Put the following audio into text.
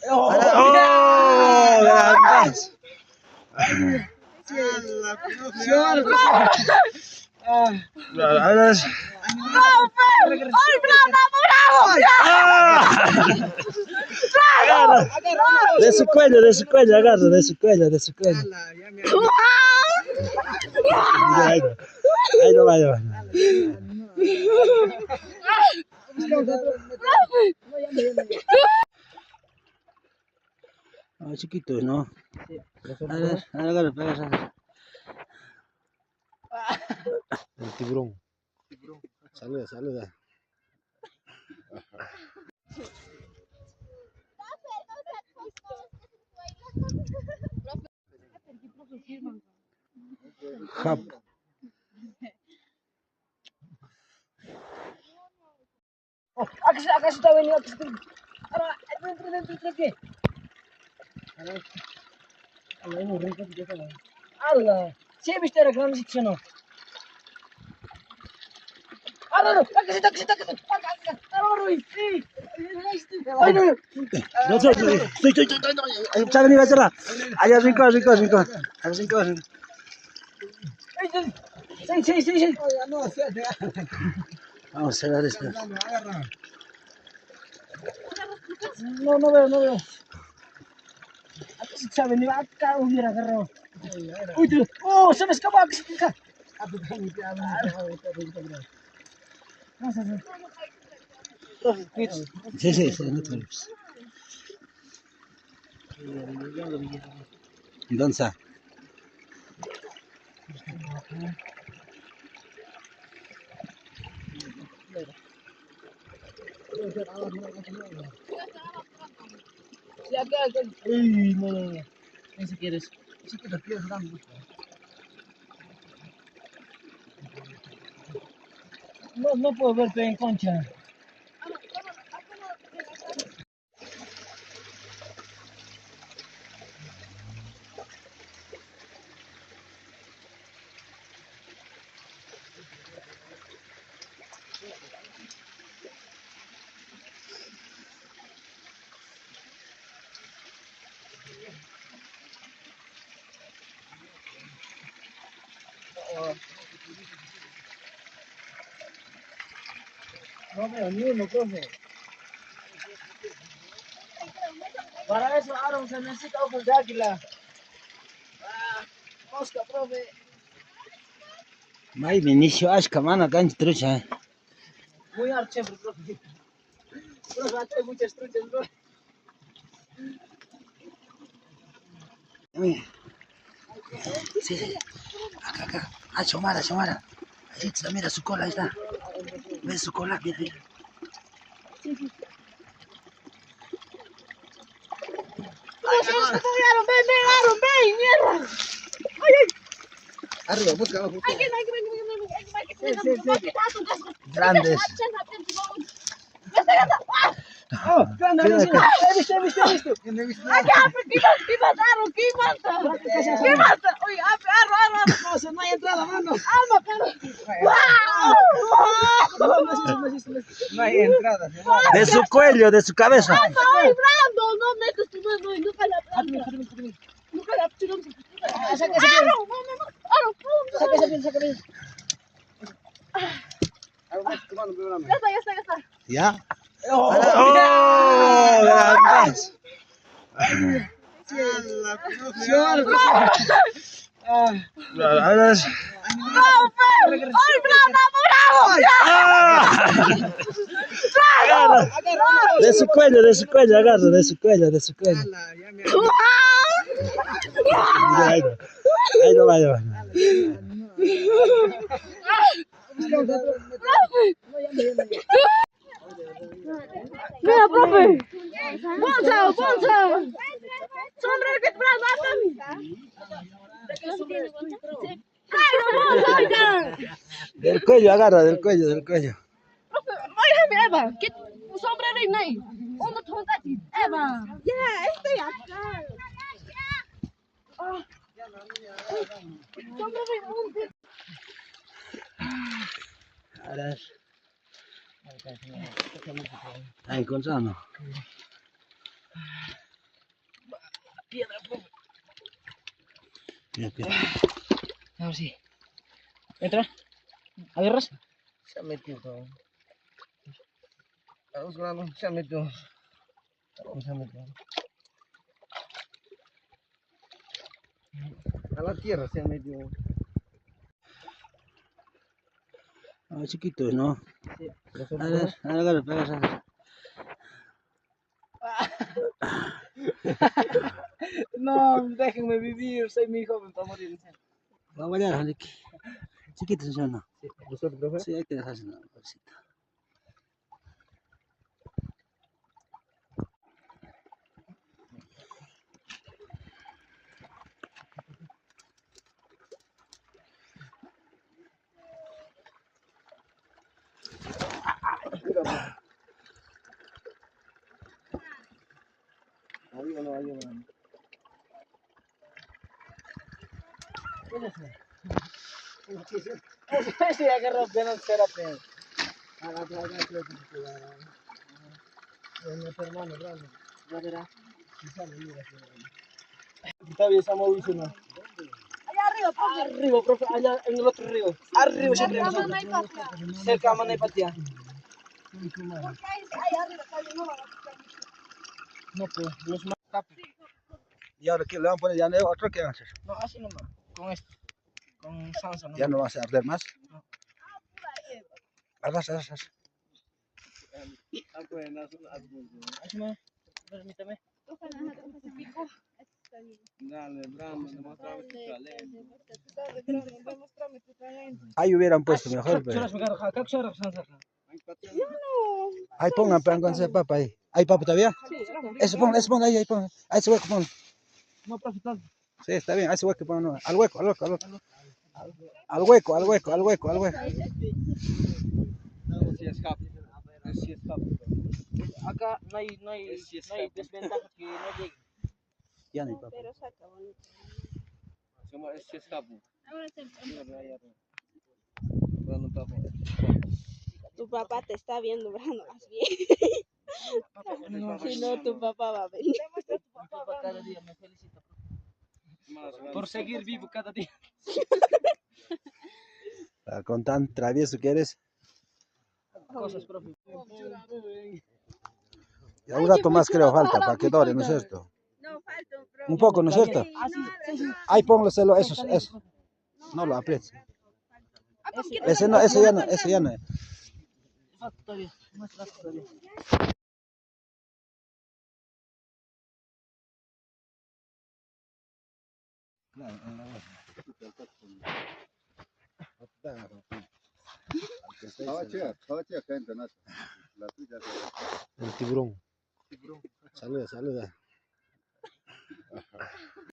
¡Oh! ¡Grandes! De su cuello, agarra, de su cuello, de su cuello. Ahí no va, ahí no va. Ah, chiquito, ¿no? A ver, agarra, agarra. El tiburón. Saluda, saluda. Jap. Acá se está venido, acá se está venido. Ahora, dentro, ¿qué? Ahora, no, rico, ¿qué tal? Ahora, sí, viste, era grande, sí, no. Ahora, acá se está, acá. Ahora, sí. Ay, no. No, estoy. Ya vení, va. Allá, rincón. Rincón. Sí. Vamos a cerrar esto. No veo. Acá se está venido, acá hubiera agarrado. Uy, Dios. Oh, se me escapó, acá se está. Sí, no te preocupes. ¿Dónde está? Sí, acá. Uy, no. ¿Qué se quieres? Sí que te quieres dando. No puedo verte en concha. No veo ni uno, profe. Para eso, Aaron, se necesita ojos de águila. Mosca, profe. Mai inicio, ashka, mana, cancha, trucha. Muy archévere, profe. Profe, acá hay muchas truchas, profe. Sí. Acá. Ah, Xiomara. Ahí está, mira su cola, ahí está. ¿Ves su cola? Mira. Aaron, mierda. Arriba, busca abajo. Hay que. Grandes. Oh, grande, he visto. Acá, ¿qué mata? Oye, Aaron. No, se no hay entrada, mano. No hay entrada. De su cuello, de su cabeza. Ay, Brando, no metas tu mano y nunca la planta. Nunca la tiramos. Saca esa piel. Ya está. ¿Ya? Oh, Grandes. De su cuello, agarra, de su cuello. Ahí no va. Mira, profe. Bonza. Sonríe que te Del cuello, agarra, del cuello. Oye, Eva, ¿qué sombrero ahí? ¿Dónde tú estás? Eva. Ya, estoy acá. Sombrero Ahora está encontrando. piedra, profe. Mira, mira. Ahora sí. Entra. Agarras. Se ha metido todo. A los granos se ha metido. Se ha metido. A la tierra se ha metido. Ah, chiquitos, ¿no? Sí. Agarra, agarra. No, déjenme vivir. Soy mi hijo, me va a morir. Vamos allá, Ricky. Chiquitos, ¿sí o no? Sí, ¿vosotros, profe? Sí, hay que dejarse una bolsita. Ayuda, no ayuda. Sí, agarró apenas, espérate. Nuestro hermano grande. Ya verá. Todavía estamos diciendo. Allá arriba, profe. Arriba, profe. Allá en el otro río. Arriba siempre nosotros. Cerca a Manaipatia. No, pues, los más capos. Y ahora que le van a poner ya otro, ¿qué van a hacer? No, así nomás. Con este. Con salsa, ¿no? Ya no va a arder más. No. Arras. Así nomás. Permítame. Dale, Brahma, demostrame tu talento. Ahí hubieran puesto mejor, pero. Ahí pongan pan con ese papa ahí. ¿Hay papa todavía? Eso pongan ahí, pongan. Ahí ese hueco pongan. No, profe, tal. Sí, está bien, ahí ese hueco pongan. Al hueco. Al hueco. No, si escapa. Si escapa. Acá no hay desventaja que no llegue. Ya no hay papa. Pero saca bonito. Si escapa. Ahora se Brahma, papá. Tu papá te está viendo, Brando, más bien. Si no, tu papá va a venir. Cada día me felicita por seguir vivo cada día. Con tan travieso que eres. Cosas, profe. Ya un rato más creo falta para que dore, ¿no es cierto? No, falta un Un poco, ¿no es cierto? Ahí póngaselo, eso. No lo aprietes. Ese ya no. Falta todavía. Más falta todavía. El tiburón. Saluda.